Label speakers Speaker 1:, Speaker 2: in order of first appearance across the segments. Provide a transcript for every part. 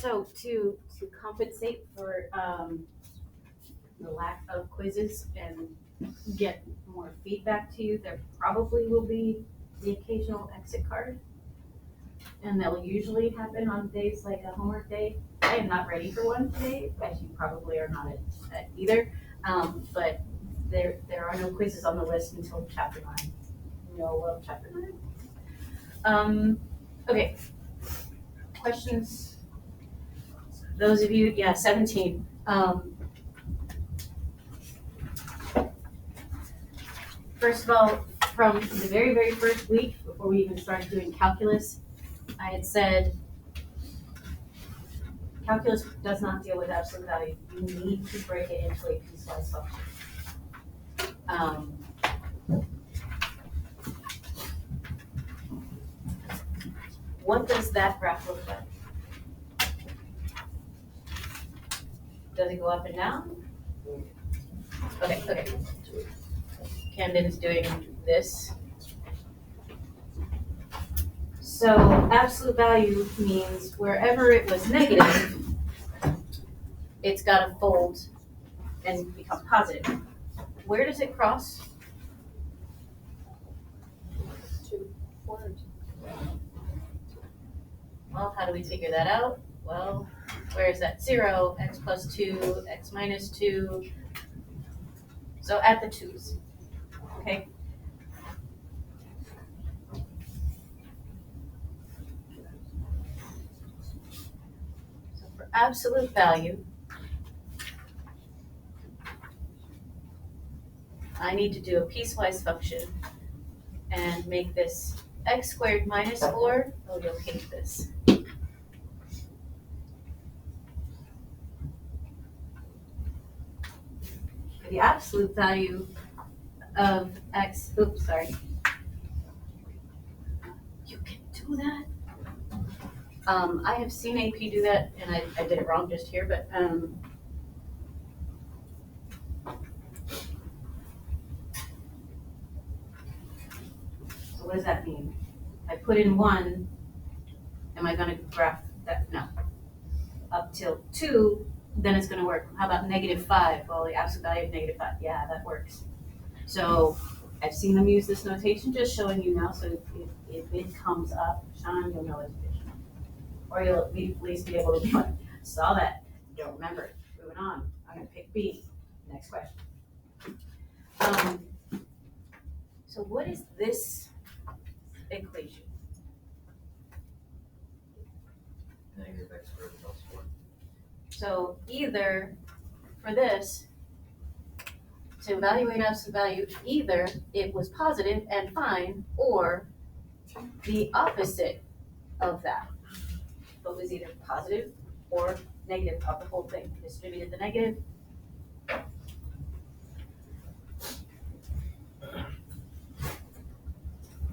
Speaker 1: So to compensate for the lack of quizzes and get more feedback to you, there probably will be the occasional exit card. And they'll usually happen on days like a homework day. I am not ready for one today, as you probably are not at either. But there are no quizzes on the list until chapter 9. No, chapter 9. Okay. Questions? Those of you, yeah, 17. First of all, from the very, very first week, before we even started doing calculus, I had said calculus does not deal with absolute value. You need to break it into a piecewise function. What does that graph look like? Does it go up and down? Okay. Camden's doing this. So absolute value means wherever it was negative, it's got to fold and become positive. Where does it cross?
Speaker 2: 2, 4, 2.
Speaker 1: Well, how do we figure that out? Well, where is that 0? X plus 2, x minus 2. So at the 2's, okay? So for absolute value, I need to do a piecewise function and make this x squared minus 4. Oh, you'll hate this. The absolute value of x, oops, sorry. You can do that? I have seen AP do that, and I did it wrong just here, but so what does that mean? I put in 1, am I gonna graph that? No. Up till 2, then it's gonna work. How about -5? Well, the absolute value of -5, yeah, that works. So I've seen them use this notation, just showing you now, so if it comes up, Sean, you'll know it's addition. Or you'll at least be able to be like, saw that, don't remember it. Moving on, I'm gonna pick B. Next question. So what is this equation?
Speaker 3: Negative x squared plus 4.
Speaker 1: So either for this, to evaluate absolute value, either it was positive and fine, or the opposite of that. So it was either positive or negative of the whole thing. Distributed the negative.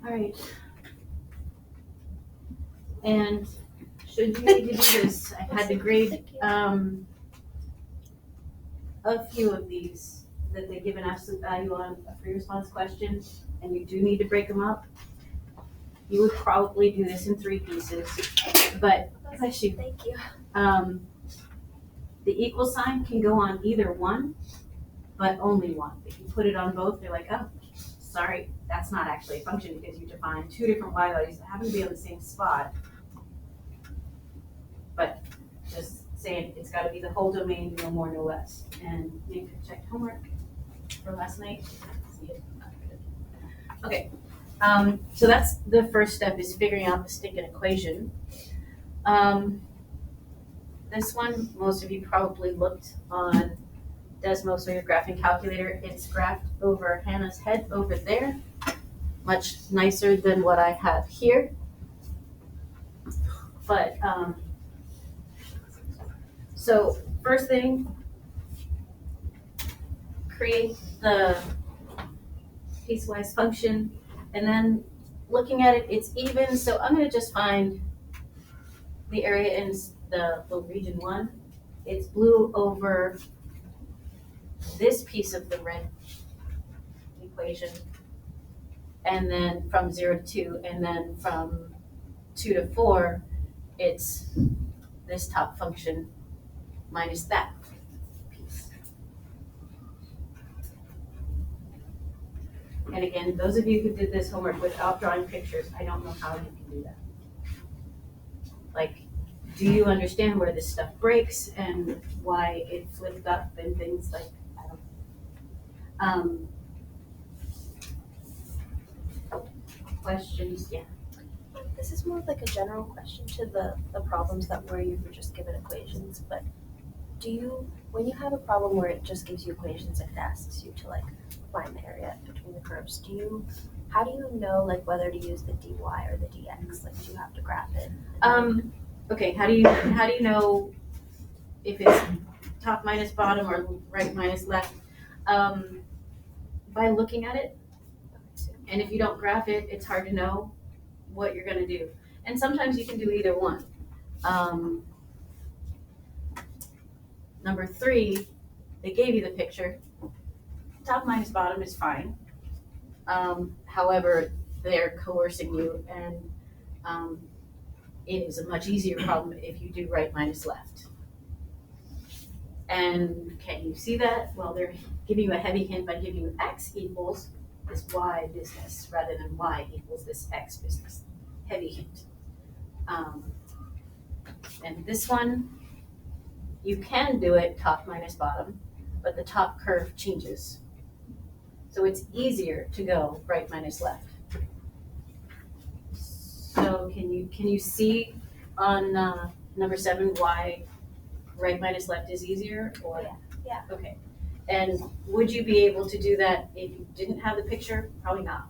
Speaker 1: All right. And should you need to do this, I had to grade a few of these that they give an absolute value on a free response question, and you do need to break them up. You would probably do this in 3 pieces, but bless you.
Speaker 2: Thank you.
Speaker 1: The equal sign can go on either one, but only one. If you put it on both, they're like, oh, sorry, that's not actually a function because you define 2 different y values that happen to be on the same spot. But just saying, it's got to be the whole domain, no more, no less. And you can check homework for last night. Okay, so that's the first step, is figuring out the stinking equation. This one, most of you probably looked on Desmos or your graphing calculator. It's graphed over Hannah's head over there, much nicer than what I have here. But so first thing, create the piecewise function, and then looking at it, it's even, so I'm gonna just find the area in the region 1. It's blue over this piece of the red equation, and then from 0 to 2, and then from 2 to 4, it's this top function minus that piece. And again, those of you who did this homework without drawing pictures, I don't know how you can do that. Like, do you understand where this stuff breaks and why it flipped up and things like, I don't know. Questions, yeah.
Speaker 2: This is more of like a general question to the problems that where you were just given equations, but when you have a problem where it just gives you equations and it asks you to like find the area between the curves, how do you know like whether to use the dy or the dx? Like, do you have to graph it?
Speaker 1: Okay, how do you know if it's top minus bottom or right minus left? By looking at it, and if you don't graph it, it's hard to know what you're gonna do. And sometimes you can do either one. Number 3, they gave you the picture. Top minus bottom is fine. However, they're coercing you, and it is a much easier problem if you do right minus left. And can you see that? Well, they're giving you a heavy hint by giving you x equals this y business rather than y equals this x business. Heavy hint. And this one, you can do it top minus bottom, but the top curve changes. So it's easier to go right minus left. So can you see on number 7 why right minus left is easier? Or
Speaker 2: Yeah.
Speaker 1: Okay. And would you be able to do that if you didn't have the picture? Probably not.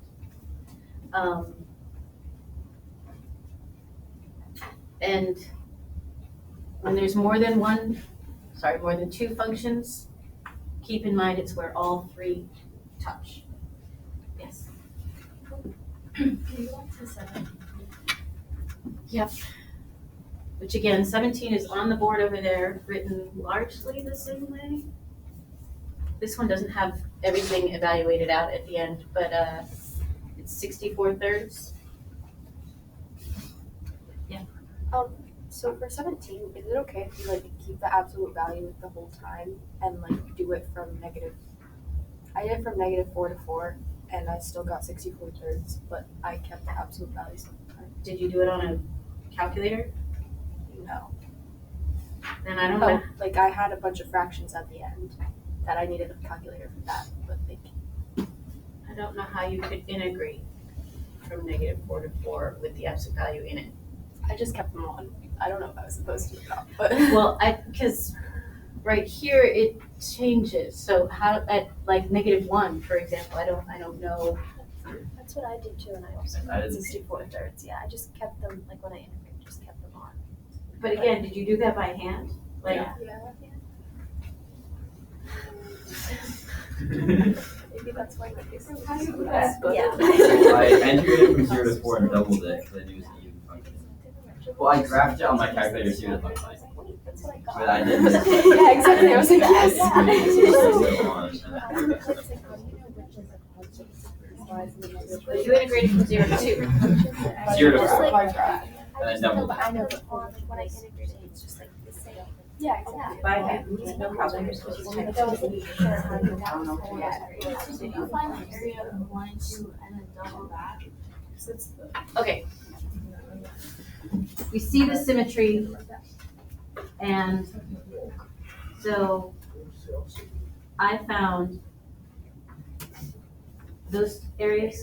Speaker 1: And when there's more than 2 functions, keep in mind it's where all 3 touch. Yes.
Speaker 4: Can you go back to 7?
Speaker 1: Yep. Which again, 17 is on the board over there, written largely the same way. This one doesn't have everything evaluated out at the end, but it's 64/3.
Speaker 5: So for 17, is it okay if you like keep the absolute value the whole time and like do it from negative? I did it from -4 to 4, and I still got 64/3, but I kept the absolute values the whole time.
Speaker 1: Did you do it on a calculator?
Speaker 5: No.
Speaker 1: Then I don't know.
Speaker 5: Like I had a bunch of fractions at the end that I needed a calculator for that, but like
Speaker 1: I don't know how you could integrate from -4 to 4 with the absolute value in it.
Speaker 5: I just kept them on. I don't know if I was supposed to or not, but
Speaker 1: Well, because right here it changes. So how at like -1, for example, I don't know.
Speaker 2: That's what I did too, and I also
Speaker 3: I
Speaker 2: got
Speaker 3: didn't-
Speaker 2: 64/3. Yeah, I just kept them like when I integrated, just kept them on.
Speaker 1: But again, did you do that by hand? Like,
Speaker 5: yeah. Maybe that's why my case is
Speaker 2: Yeah.
Speaker 3: I entered it from 0 to 4 and doubled it because I knew it was an even function. Well, I graphed it on my calculator to see what it looked like.
Speaker 2: That's what I got.
Speaker 3: But I didn't.
Speaker 5: Yeah, exactly. I was like, yes.
Speaker 1: but you integrated from 0 to 2.
Speaker 3: 0 to
Speaker 2: Just
Speaker 3: 4.
Speaker 2: like-
Speaker 3: And then doubled it.
Speaker 2: I know, but on when I integrated, it's just like the same.
Speaker 5: Yeah, exactly.
Speaker 1: By hand, no problem. You're supposed to type it.
Speaker 4: Did you find the area of 1 and 2 and then double that?
Speaker 1: Okay. We see the symmetry, and so I found those areas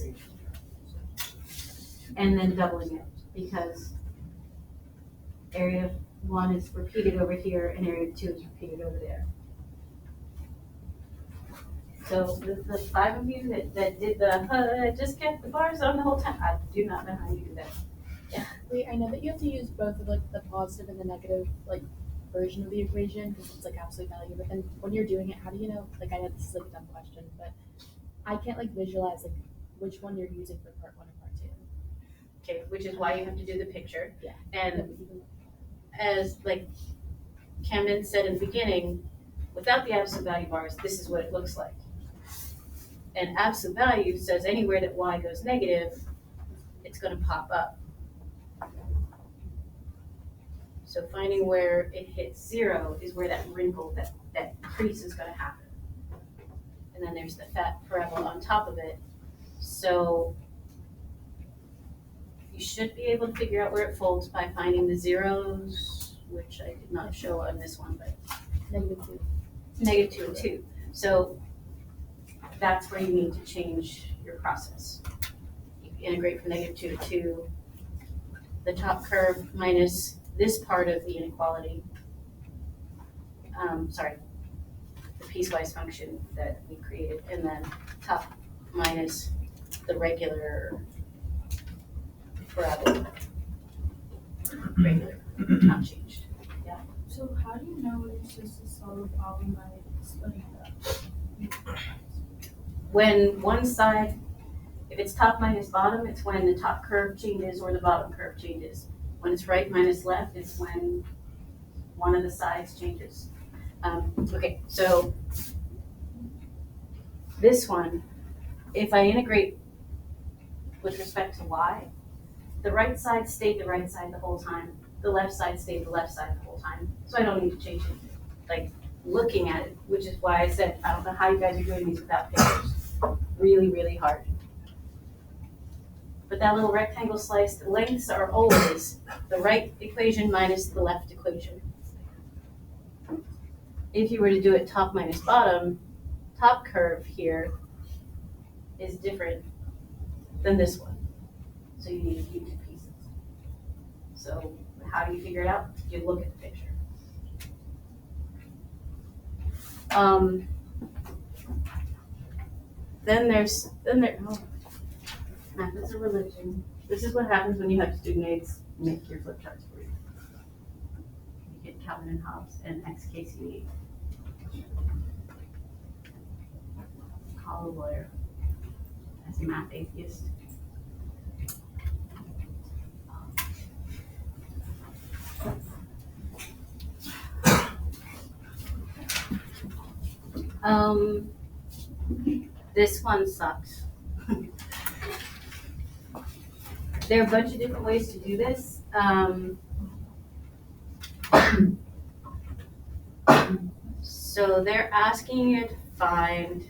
Speaker 1: and then doubling it because area 1 is repeated over here and area 2 is repeated over there. So the 5 of you that did the, just kept the bars on the whole time, I do not know how you do that.
Speaker 4: Wait, I know that you have to use both of like the positive and the negative like version of the equation because it's like absolute value. But then when you're doing it, how do you know? Like I know this is like a dumb question, but I can't like visualize like which one you're using for part 1 and part 2.
Speaker 1: Okay, which is why you have to do the picture.
Speaker 4: Yeah.
Speaker 1: And as like Camden said in the beginning, without the absolute value bars, this is what it looks like. And absolute value says anywhere that y goes negative, it's gonna pop up. So finding where it hits 0 is where that wrinkle, that crease is gonna happen. And then there's the fat parabola on top of it. So you should be able to figure out where it folds by finding the zeros, which I did not show on this one, but
Speaker 4: -2.
Speaker 1: -2 and 2. So that's where you need to change your process. You integrate from -2 to 2, the top curve minus this part of the inequality. The piecewise function that we created, and then top minus the regular parabola. Regular, not changed.
Speaker 6: So how do you know when it's just a solve problem by splitting it up?
Speaker 1: When one side, if it's top minus bottom, it's when the top curve changes or the bottom curve changes. When it's right minus left, it's when one of the sides changes. Okay, so this one, if I integrate with respect to y, the right side stayed the right side the whole time. The left side stayed the left side the whole time. So I don't need to change it. Like looking at it, which is why I said, I don't know how you guys are doing these without pictures. Really, really hard. But that little rectangle slice, the lengths are always the right equation minus the left equation. If you were to do it top minus bottom, top curve here is different than this one. So you need to keep two pieces. So how do you figure it out? You look at the picture. Math is a religion. This is what happens when you have student aides make your flip charts for you. You get Calvin and Hobbes and XKCD. Call a lawyer as a math atheist. This one sucks. There are a bunch of different ways to do this. So they're asking you to find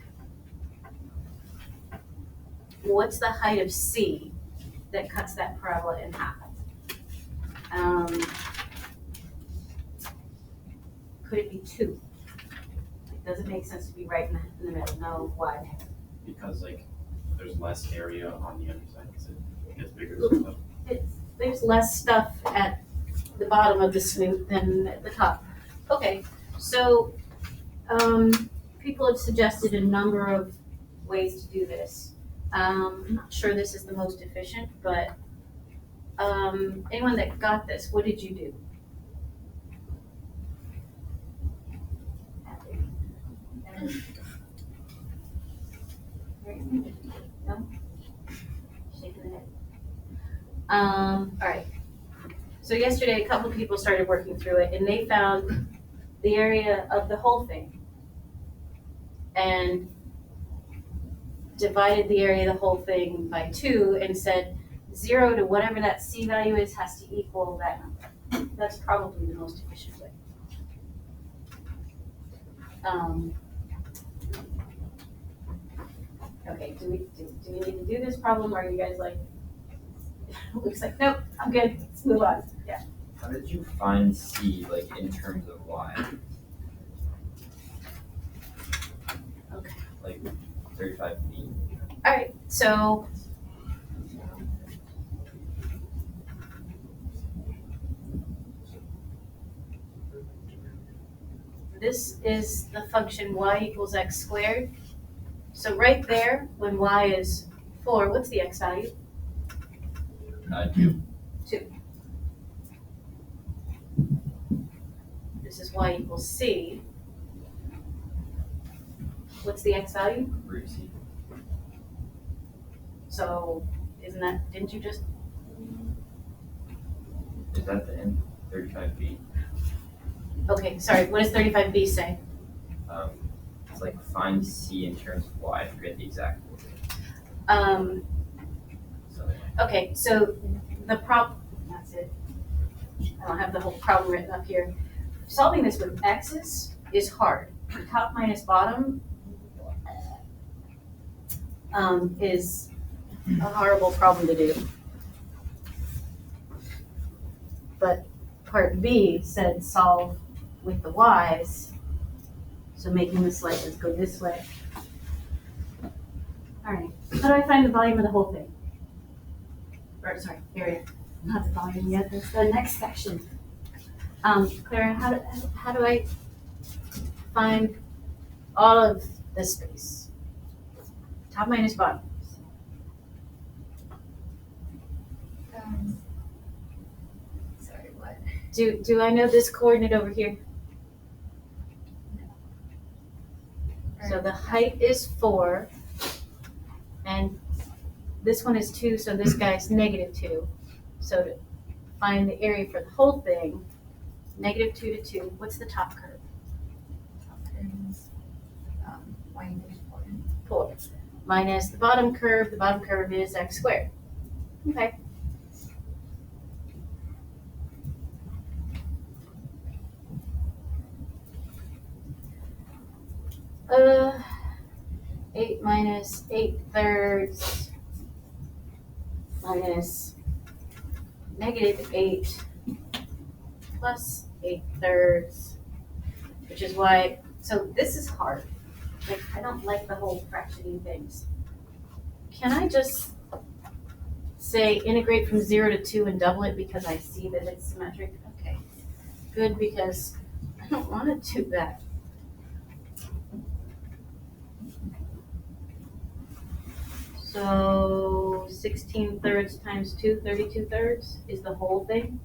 Speaker 1: what's the height of C that cuts that parabola in half. Could it be 2? It doesn't make sense to be right in the middle. No, why?
Speaker 7: Because like there's less area on the other side, so it gets bigger.
Speaker 1: There's less stuff at the bottom of the snoot than at the top. Okay, so people have suggested a number of ways to do this. I'm not sure this is the most efficient, but anyone that got this, what did you do? No? Shaking the head. All right. So yesterday, a couple of people started working through it, and they found the area of the whole thing and divided the area of the whole thing by 2 and said 0 to whatever that C value is has to equal that number. That's probably the most efficient way. Okay, do we need to do this problem, or are you guys like, looks like, nope, I'm good, let's move on. Yeah.
Speaker 3: How did you find C, like, in terms of Y?
Speaker 1: Okay.
Speaker 3: Like, 35 feet?
Speaker 1: All right, so this is the function y equals x squared. So right there, when y is 4, what's the x value?
Speaker 3: 2.
Speaker 1: 2. This is y equals c. What's the x value?
Speaker 3: Root C.
Speaker 1: So isn't that, didn't you just,
Speaker 3: Is that the end? 35 feet?
Speaker 1: okay, sorry, what does 35b say?
Speaker 3: It's like find C in terms of Y. I forget the exact word. So,
Speaker 1: Okay, so the that's it. I don't have the whole problem written up here. Solving this with x's is hard. Top minus bottom is a horrible problem to do. But part B said solve with the y's, so making the slices go this way. All right, how do I find the volume of the whole thing? Or, sorry, area, not the volume yet, that's the next section. Clara, how do I find all of this space? Top minus bottom.
Speaker 5: Sorry, what?
Speaker 1: Do I know this coordinate over here? So the height is 4, and this one is 2, so this guy's -2. So to find the area for the whole thing, -2 to 2, what's the top curve? Four. Minus the bottom curve is x squared. Okay. Uh, 8 minus 8/3 minus -8 plus 8/3, which is why, so this is hard. Like, I don't like the whole fractioning things. Can I just say integrate from 0 to 2 and double it because I see that it's symmetric? Okay, good, because I don't want to do that. So 16/3 times 2, 32/3 is the whole thing?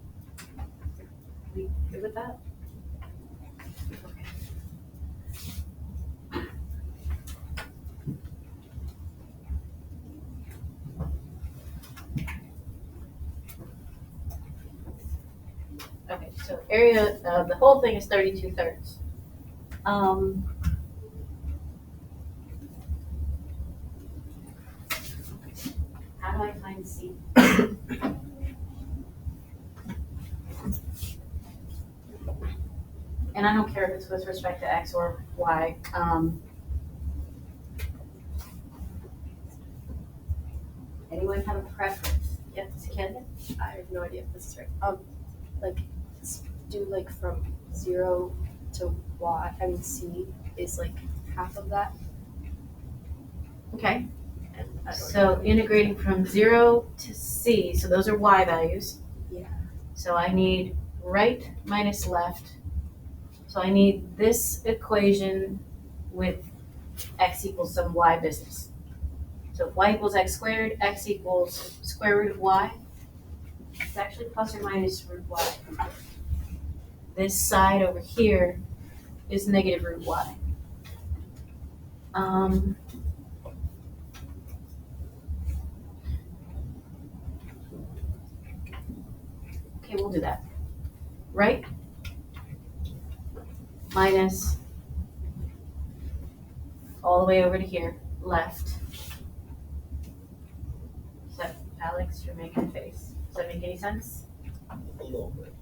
Speaker 1: We good with that? Okay. Okay, so area of the whole thing is 32/3. How do I find C? And I don't care if it's with respect to X or Y. Anyone have a preference? Yes, Ken?
Speaker 5: I have no idea if this is right. Like, do like from 0 to Y, I mean C is like half of that.
Speaker 1: Okay,
Speaker 5: And I don't
Speaker 1: so integrating from 0 to C, so those are Y values.
Speaker 5: Yeah.
Speaker 1: So I need right minus left. So I need this equation with X equals some Y business. So if Y equals X squared, X equals square root of Y. It's actually plus or minus root Y. This side over here is negative root Y. Okay, we'll do that. Right minus all the way over to here, left. So, Alex, you're making a face. Does that make any sense?
Speaker 8: A little bit.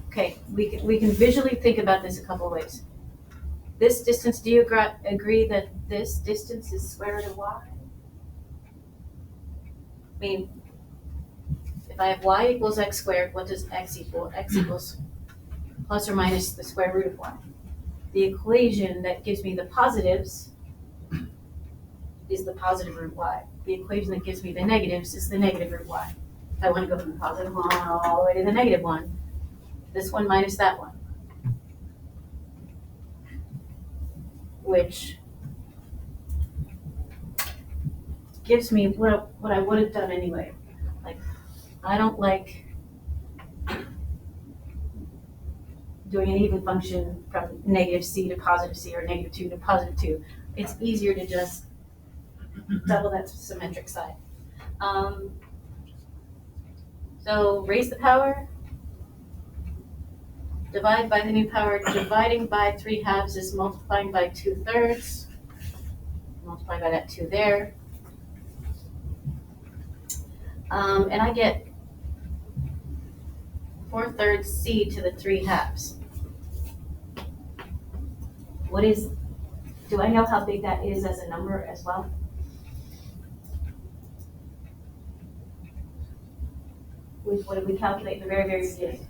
Speaker 1: Okay, we can visually think about this a couple ways. This distance, do you agree that this distance is square root of Y? I mean, if I have Y equals X squared, what does X equal? X equals plus or minus the square root of Y. The equation that gives me the positives is the positive root Y. The equation that gives me the negatives is the negative root Y. If I want to go from the positive one all the way to the negative one, this one minus that one. Which gives me what I would have done anyway. Like, I don't like doing an even function from negative C to positive C or -2 to +2. It's easier to just double that symmetric side. So raise the power, divide by the new power. Dividing by 3/2 is multiplying by 2/3. Multiply by that 2 there. And I get 4/3 C to the 3/2. Do I know how big that is as a number as well? What did we calculate in the very, very beginning?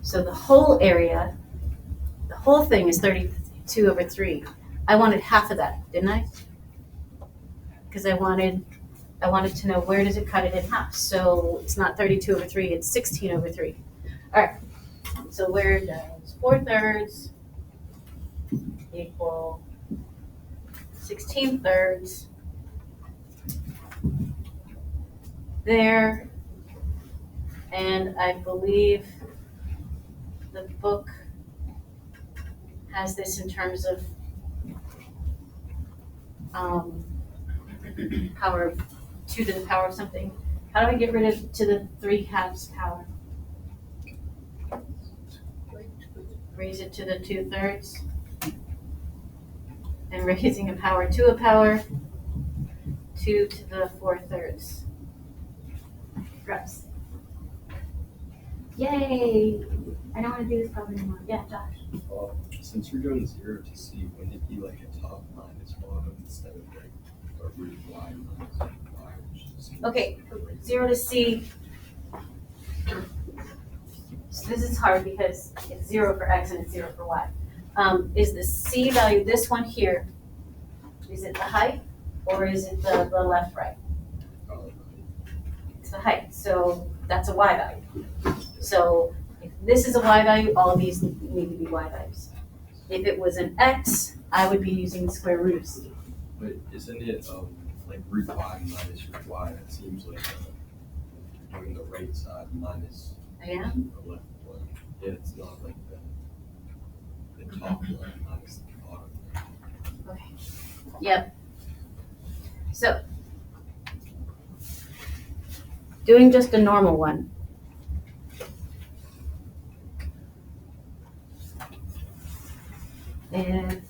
Speaker 1: So the whole area, the whole thing is 32/3. I wanted half of that, didn't I? Because I wanted to know where does it cut it in half. So it's not 32/3, it's 16/3. All right, so where does 4/3 equal 16/3? There, and I believe the book has this in terms of power of 2 to the power of something. How do I get rid of to the 3/2 power? Raise it to the 2/3. And raising a power to a power, 2 to the 4/3. Reps. Yay! I don't want to do this problem anymore. Yeah, Josh.
Speaker 8: Since you're doing 0 to C, wouldn't it be like a top minus bottom instead of like a root y minus y, which is
Speaker 1: Okay, 0 to C. So this is hard because it's 0 for x and it's 0 for y. Is the C value, this one here, is it the height or is it the left right? It's the height, so that's a y value. So if this is a y value, all of these need to be y values. If it was an x, I would be using the square root of C.
Speaker 8: But isn't it like root y minus root y? It seems like you're doing the right side minus
Speaker 1: I am?
Speaker 8: the left one. Yeah, it's not like the top one minus the bottom.
Speaker 1: Okay. Yep. So, doing just a normal one. And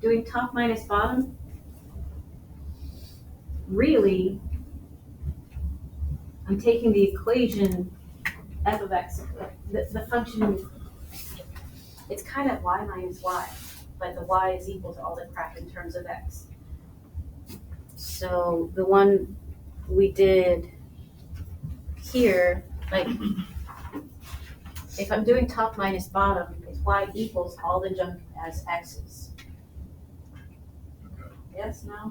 Speaker 1: doing top minus bottom, really, I'm taking the equation f of x, the function, it's kind of y minus y, but the y is equal to all the crap in terms of x. So the one we did here, like, if I'm doing top minus bottom, it's y equals all the junk as x's. Yes, no?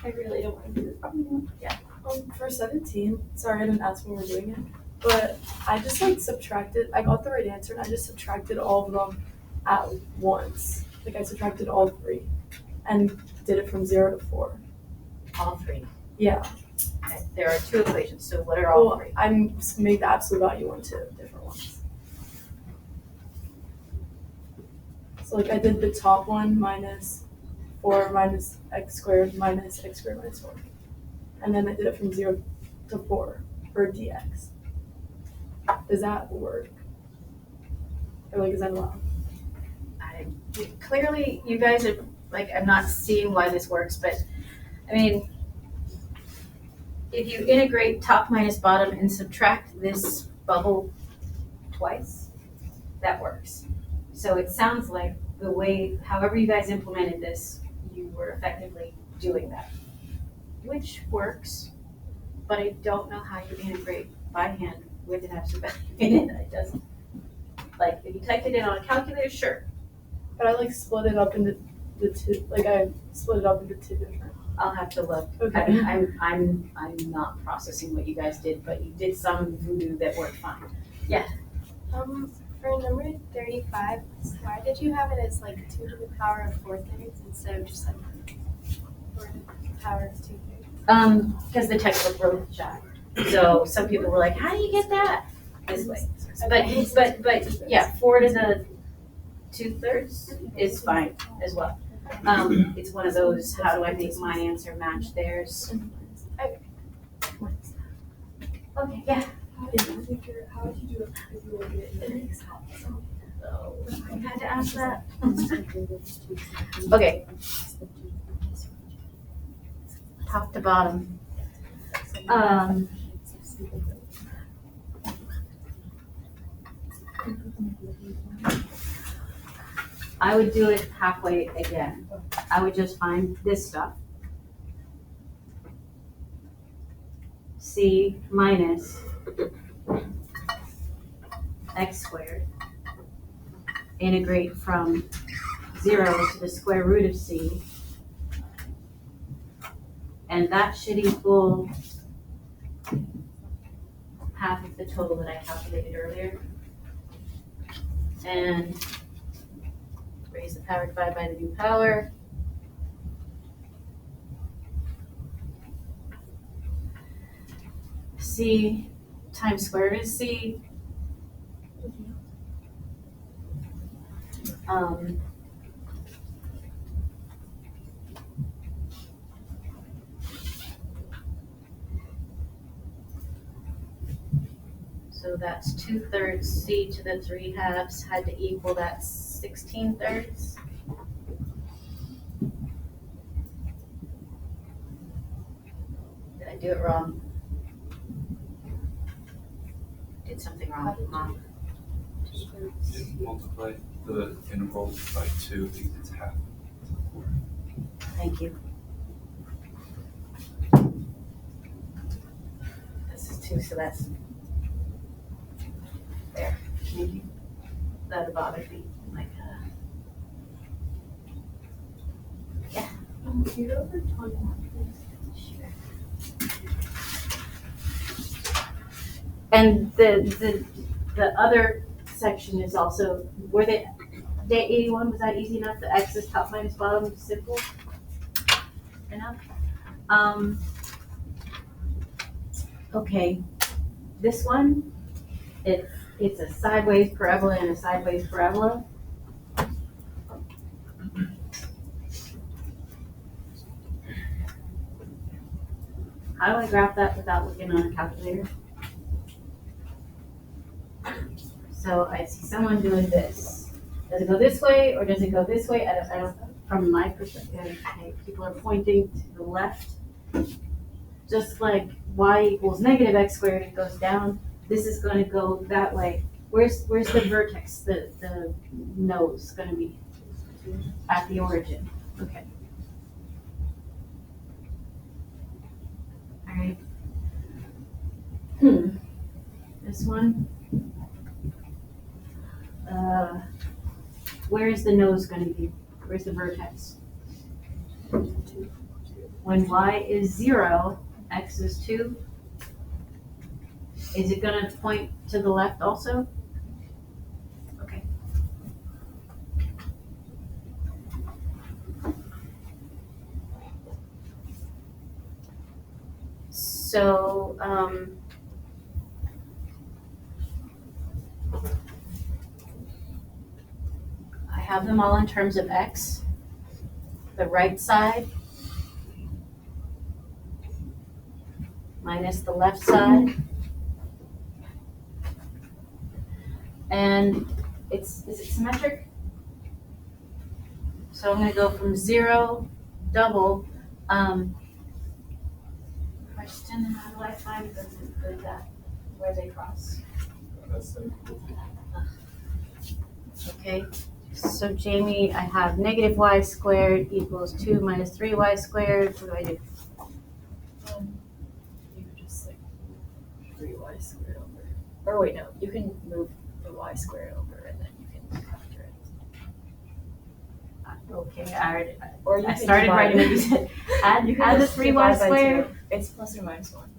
Speaker 5: I really don't want to do this problem anymore.
Speaker 1: Yeah.
Speaker 5: For 17, sorry I didn't ask when we were doing it, but I just like subtracted, I got the right answer and I just subtracted all of them at once. Like I subtracted all 3 and did it from 0 to 4.
Speaker 1: All 3.
Speaker 5: Yeah.
Speaker 1: Okay, there are 2 equations, so what are all 3?
Speaker 5: I made the absolute value into different ones. So like I did the top one minus 4 minus x squared minus 4. And then I did it from 0 to 4 for dx. Does that work? Or like is that allowed?
Speaker 1: Clearly, you guys are, like, I'm not seeing why this works, but, I mean, if you integrate top minus bottom and subtract this bubble twice, that works. So it sounds like the way, however you guys implemented this, you were effectively doing that, which works, but I don't know how you integrate by hand with an absolute value in it. It doesn't. Like, if you typed it in on a calculator, sure.
Speaker 5: But I like split it up into the 2, like I split it up into 2 different.
Speaker 1: I'll have to look.
Speaker 5: Okay.
Speaker 1: I'm not processing what you guys did, but you did some voodoo that worked fine.
Speaker 2: For number 35, why did you have it as like 2 to the power of 4/3 instead of just like 4 to the power of 2/3?
Speaker 1: Because the textbook wrote that. So some people were like, how do you get that this way? But yeah, 4 to the 2/3 is fine as well. It's one of those, how do I make my answer match theirs? Okay, yeah.
Speaker 6: How did you do it if you were doing it in the top?
Speaker 1: I had to ask that. Okay. Top to bottom. I would do it halfway again. I would just find this stuff. C minus x squared. Integrate from 0 to the square root of c. And that should equal half of the total that I calculated earlier. And raise the power divided by the new power. C times square root of c. So that's 2/3 c to the 3/2 had to equal that 16/3. Did I do it wrong? Did something wrong, Mom?
Speaker 8: Just multiply the interval by 2 because it's half.
Speaker 1: Thank you. This is 2, so that's there. Thank you. That bothered me. Like, yeah.
Speaker 6: Can you go over 21, please?
Speaker 1: Sure. And the other section is also, were they, day 81, was that easy enough? The x is top minus bottom, simple enough? Okay, this one, it's a sideways parabola and a sideways parabola. How do I graph that without looking on a calculator? So I see someone doing this. Does it go this way or does it go this way? I don't, from my perspective, okay, people are pointing to the left. Just like y equals negative x squared, it goes down. This is going to go that way. Where's the vertex, the nose going to be? At the origin. Okay. All right. This one. Where is the nose going to be? Where's the vertex? When y is 0, x is 2. Is it going to point to the left also? Okay. So, I have them all in terms of x. The right side minus the left side. And is it symmetric? So I'm going to go from 0, double. Question, how do I find that where they cross?
Speaker 8: That's
Speaker 1: Okay, so Jamie, I have negative y squared equals 2 minus 3y squared. What do I do?
Speaker 4: You could just like 3y squared over. Or wait, no, you can move the y squared over and then you can factor it.
Speaker 1: Okay,
Speaker 4: Or you
Speaker 1: I
Speaker 4: can
Speaker 1: started
Speaker 4: divide
Speaker 1: writing
Speaker 4: it.
Speaker 1: it. You said add,
Speaker 4: You can
Speaker 1: add the
Speaker 4: just
Speaker 1: 3y
Speaker 4: divide by
Speaker 1: squared.
Speaker 4: 2. It's plus or minus 1.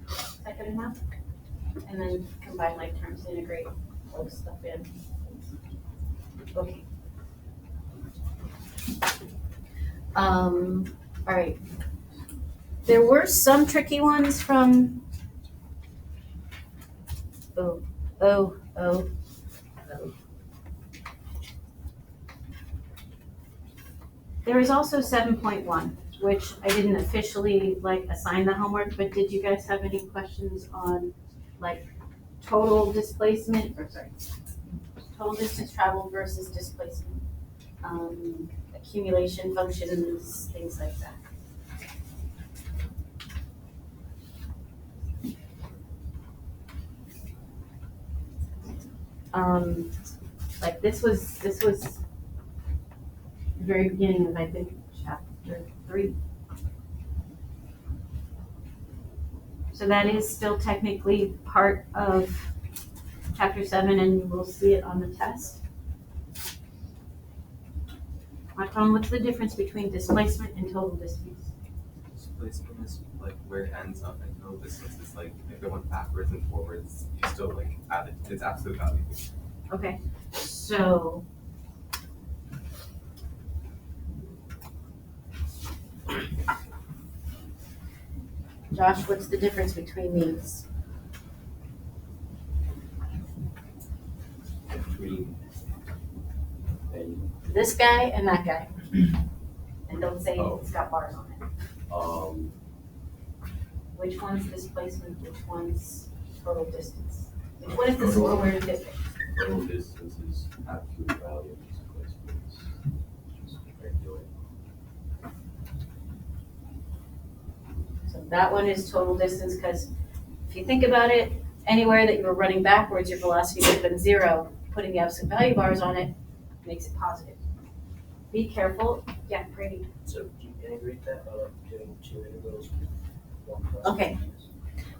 Speaker 1: Is that good enough? And then combine like terms to integrate all this stuff in. Okay. All right. There were some tricky ones from, oh. There is also 7.1, which I didn't officially like assign the homework, but did you guys have any questions on like total displacement, or sorry, total distance traveled versus displacement? Accumulation functions, things like that. Like this was the very beginning of, I think, chapter 3. So that is still technically part of chapter 7, and you will see it on the test. Tom, what's the difference between displacement and total distance?
Speaker 8: Displacement is like where it ends up, and total distance is like if it went backwards and forwards, you still like add it. It's absolute value.
Speaker 1: Okay, so Josh, what's the difference between these?
Speaker 7: Between
Speaker 1: This guy and that guy. And don't say it's got bars on it. Which one's displacement, which one's total distance? Which one is the slower and different?
Speaker 7: total distance is absolute value, displacement is just regular.
Speaker 1: So that one is total distance, because if you think about it, anywhere that you were running backwards, your velocity would have been 0. Putting the absolute value bars on it makes it positive. Be careful. Yeah, Brady.
Speaker 9: So do you integrate that by like doing 2 integrals?
Speaker 1: Okay.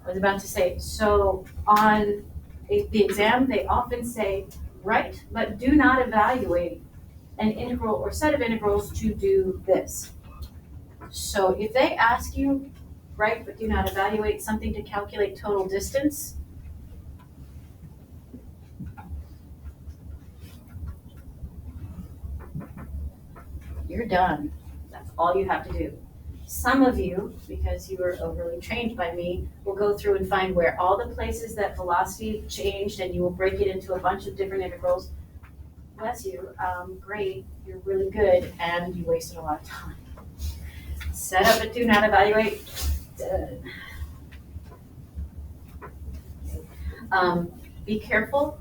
Speaker 1: I was about to say, so on the exam, they often say, write, but do not evaluate an integral or set of integrals to do this. So if they ask you, write, but do not evaluate something to calculate total distance, you're done. That's all you have to do. Some of you, because you were overly trained by me, will go through and find where all the places that velocity changed, and you will break it into a bunch of different integrals. Bless you, great, you're really good, and you wasted a lot of time. Set up but do not evaluate. Be careful.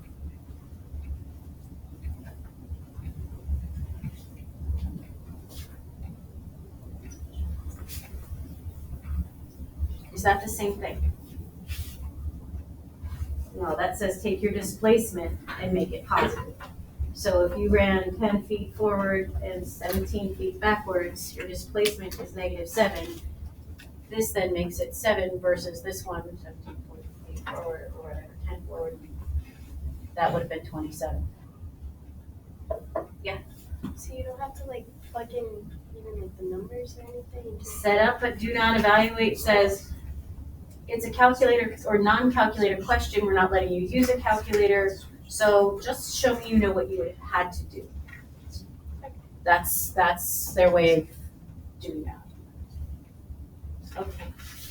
Speaker 1: Is that the same thing? No, that says take your displacement and make it positive. So if you ran 10 feet forward and 17 feet backwards, your displacement is -7. This then makes it 7 versus this one, 17 feet forward or whatever, 10 forward. That would have been 27.
Speaker 2: So you don't have to like plug in even like the numbers or anything? You just
Speaker 1: Set up but do not evaluate says it's a calculator or non-calculator question. We're not letting you use a calculator. So just show me you know what you had to do. That's their way of doing that. Okay,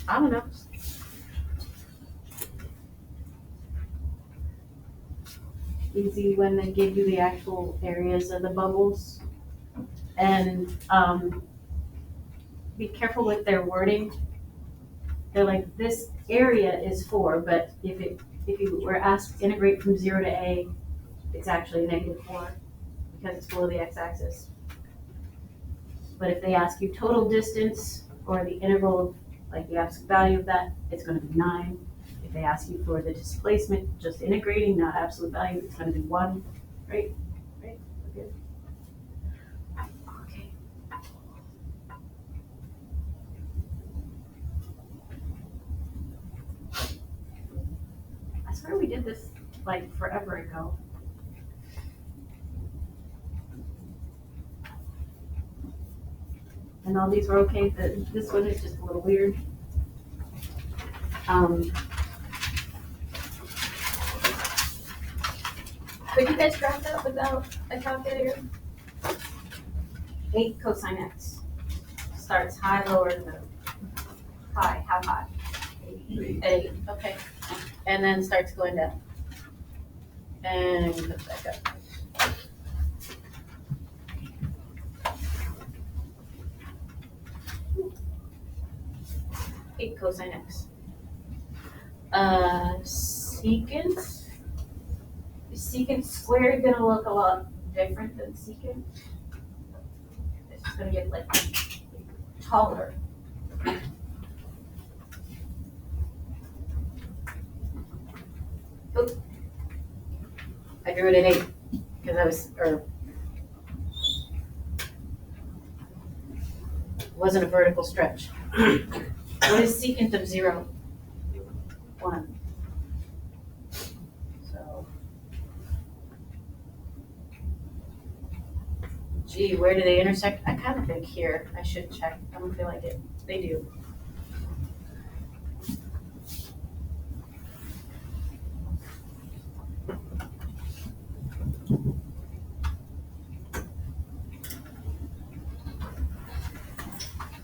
Speaker 1: I don't know. Easy when they give you the actual areas of the bubbles. And be careful with their wording. They're like, this area is 4, but if you were asked to integrate from 0 to a, it's actually -4 because it's below the x-axis. But if they ask you total distance or the integral of like the absolute value of that, it's going to be 9. If they ask you for the displacement, just integrating, not absolute value, it's going to be 1. Right? Right? We're good. Okay. I swear we did this like forever ago. And all these were okay. This one is just a little weird.
Speaker 2: Could you guys graph that without a calculator?
Speaker 1: 8 cosine x. Starts high, lower, low. High, how high? 8, okay. And then starts going down. And goes back up. 8 cosine x. Secant squared gonna look a lot different than secant. It's gonna get like taller. Oop. I drew it at 8 because wasn't a vertical stretch. What is secant of 0? 1. So, gee, where do they intersect? I kind of think here. I should check. I don't feel like it. They do.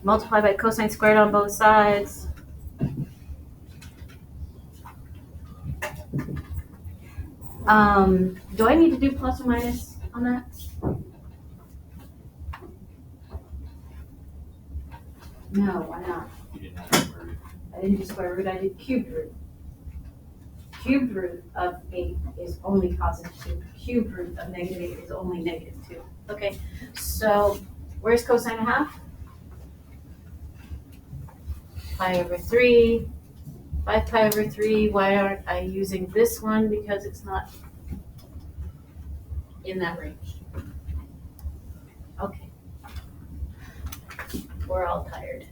Speaker 1: Multiply by cosine squared on both sides. Do I need to do plus or minus on that? No, why not?
Speaker 7: You didn't have to worry.
Speaker 1: I didn't do square root, I did cubed root. Cubed root of 8 is only positive 2. Cubed root of negative 8 is only negative 2. Okay, so where's cosine of half? Pi over 3. 5 pi over 3. Why aren't I using this one? Because it's not in that range. Okay. We're all tired.